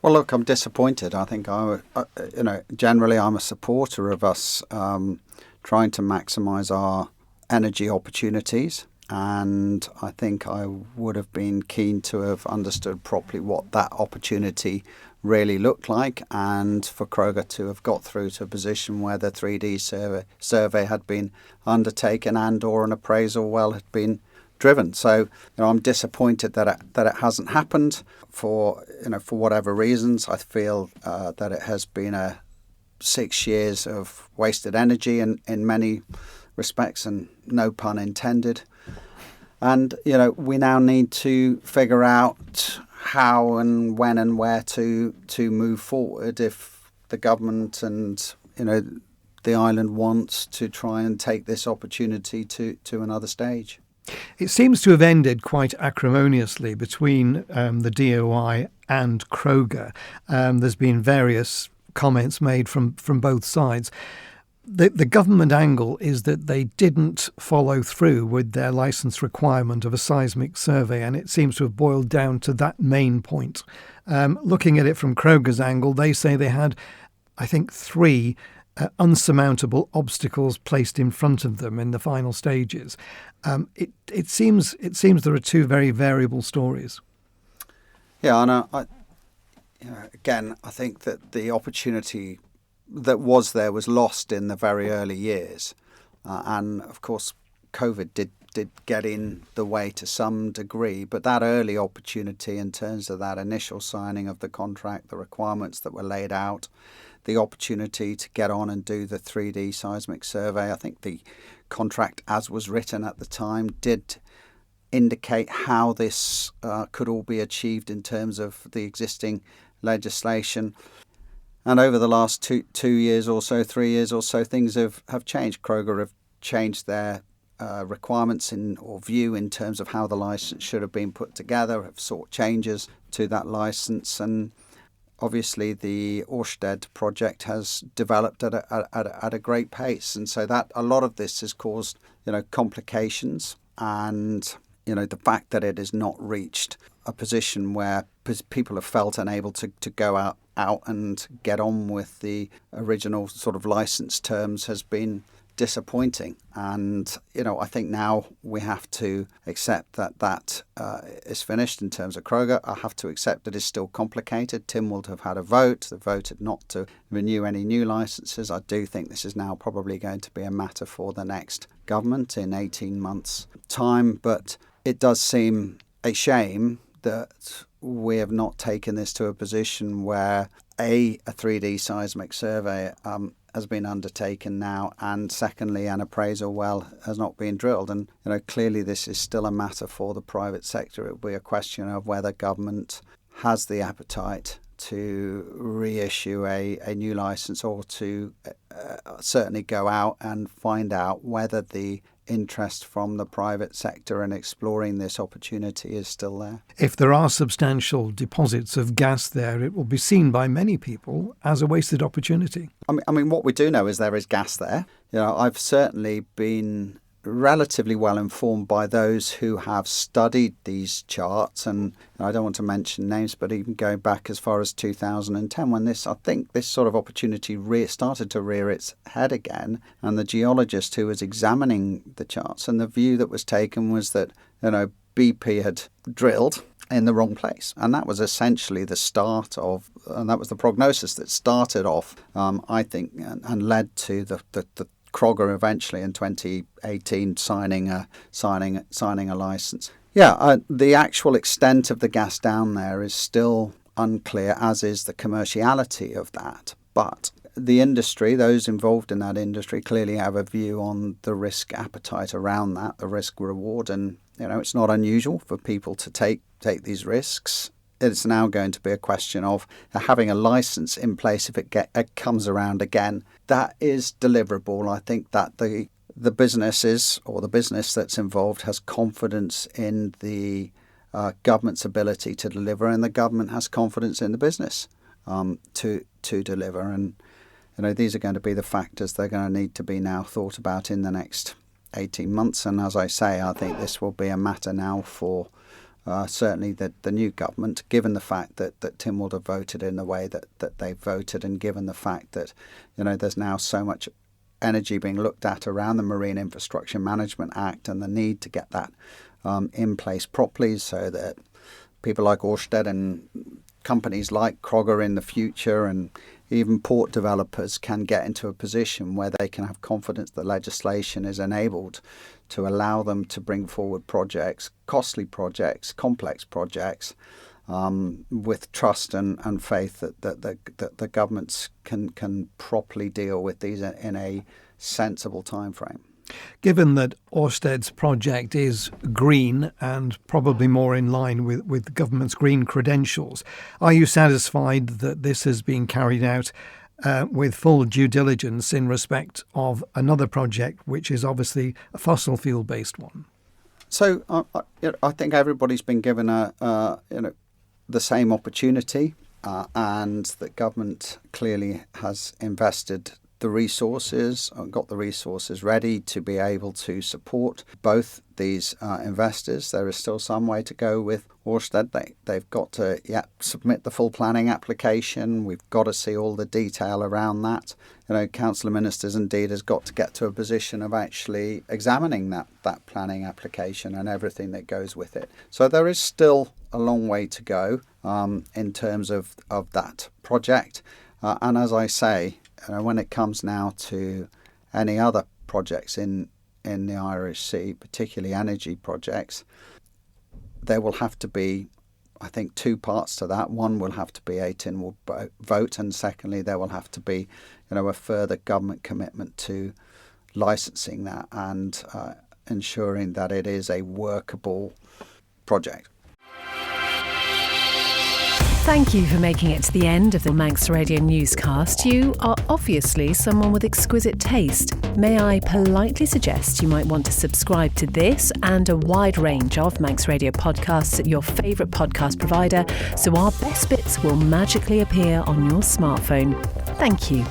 Well, look, I'm disappointed. I think generally I'm a supporter of us trying to maximise our energy opportunities. And I think I would have been keen to have understood properly what that opportunity really looked like, and for Crogga to have got through to a position where the 3D survey had been undertaken and/or an appraisal well had been driven. So, I'm disappointed that it hasn't happened for whatever reasons. I feel that it has been a 6 years of wasted energy in many respects, and no pun intended. And, we now need to figure out how and when and where to move forward if the government and, the island wants to try and take this opportunity to another stage. It seems to have ended quite acrimoniously between the DOI and Crogga. There's been various comments made from both sides. The government angle is that they didn't follow through with their licence requirement of a seismic survey, and it seems to have boiled down to that main point. Looking at it from Crogga's angle, they say they had, I think, 3 unsurmountable obstacles placed in front of them in the final stages. It seems there are 2 very variable stories. Yeah, and again, I think that the opportunity that was there was lost in the very early years, and of course COVID did get in the way to some degree, but that early opportunity in terms of that initial signing of the contract, the requirements that were laid out, the opportunity to get on and do the 3D seismic survey, I think the contract as was written at the time did indicate how this could all be achieved in terms of the existing legislation. And over the last two years or so, 3 years or so, things have changed. Crogga have changed their requirements or view in terms of how the licence should have been put together, have sought changes to that licence. And obviously the Ørsted project has developed at a great pace. And so that a lot of this has caused, complications, and, the fact that it has not reached a position where people have felt unable to go out and get on with the original sort of license terms has been disappointing. And, I think now we have to accept that is finished in terms of Crogga. I have to accept that it's still complicated. Tim will have had a vote. They voted not to renew any new licenses. I do think this is now probably going to be a matter for the next government in 18 months' time. But it does seem a shame that we have not taken this to a position where a 3D seismic survey has been undertaken now, and secondly, an appraisal well has not been drilled. And clearly this is still a matter for the private sector. It will be a question of whether government has the appetite to reissue a new licence, or to certainly go out and find out whether the interest from the private sector in exploring this opportunity is still there. If there are substantial deposits of gas there, it will be seen by many people as a wasted opportunity. I mean, what we do know is there is gas there. I've certainly been relatively well informed by those who have studied these charts, and I don't want to mention names, but even going back as far as 2010, when I think this sort of opportunity started to rear its head again, and the geologist who was examining the charts, and the view that was taken was that BP had drilled in the wrong place, and that was essentially the start of, and that was the prognosis that started off, I think, and led to the Crogga eventually in 2018 signing a license. Yeah, the actual extent of the gas down there is still unclear, as is the commerciality of that. But the industry, those involved in that industry, clearly have a view on the risk appetite around that, the risk reward, and it's not unusual for people to take these risks. It's now going to be a question of having a license in place if it comes around again. That is deliverable. I think that the businesses, or the business that's involved, has confidence in the government's ability to deliver, and the government has confidence in the business to deliver. And these are going to be the factors that are going to need to be now thought about in the next 18 months. And as I say, I think this will be a matter now for certainly the new government, given the fact that Tynwald have voted in the way that they've voted, and given the fact that, there's now so much energy being looked at around the Marine Infrastructure Management Act and the need to get that in place properly so that people like Ørsted and companies like Crogga in the future and even port developers can get into a position where they can have confidence that legislation is enabled to allow them to bring forward projects, costly projects, complex projects, with trust and faith that the governments can properly deal with these in a sensible time frame. Given that Ørsted's project is green and probably more in line with the government's green credentials, are you satisfied that this has been carried out with full due diligence in respect of another project, which is obviously a fossil fuel-based one? So I think everybody's been given the same opportunity, and the government clearly has invested the resources, got the resources ready to be able to support both these investors. There is still some way to go with Ørsted. They've got to submit the full planning application. We've got to see all the detail around that. Council of Ministers indeed has got to get to a position of actually examining that planning application and everything that goes with it. So there is still a long way to go in terms of that project. And as I say, when it comes now to any other projects in the Irish Sea, particularly energy projects, there will have to be, I think, two parts to that. One will have to be a Tynwald vote, and secondly, there will have to be, a further government commitment to licensing that and ensuring that it is a workable project. Thank you for making it to the end of the Manx Radio Newscast. You are obviously someone with exquisite taste. May I politely suggest you might want to subscribe to this and a wide range of Manx Radio podcasts at your favourite podcast provider, so our best bits will magically appear on your smartphone. Thank you.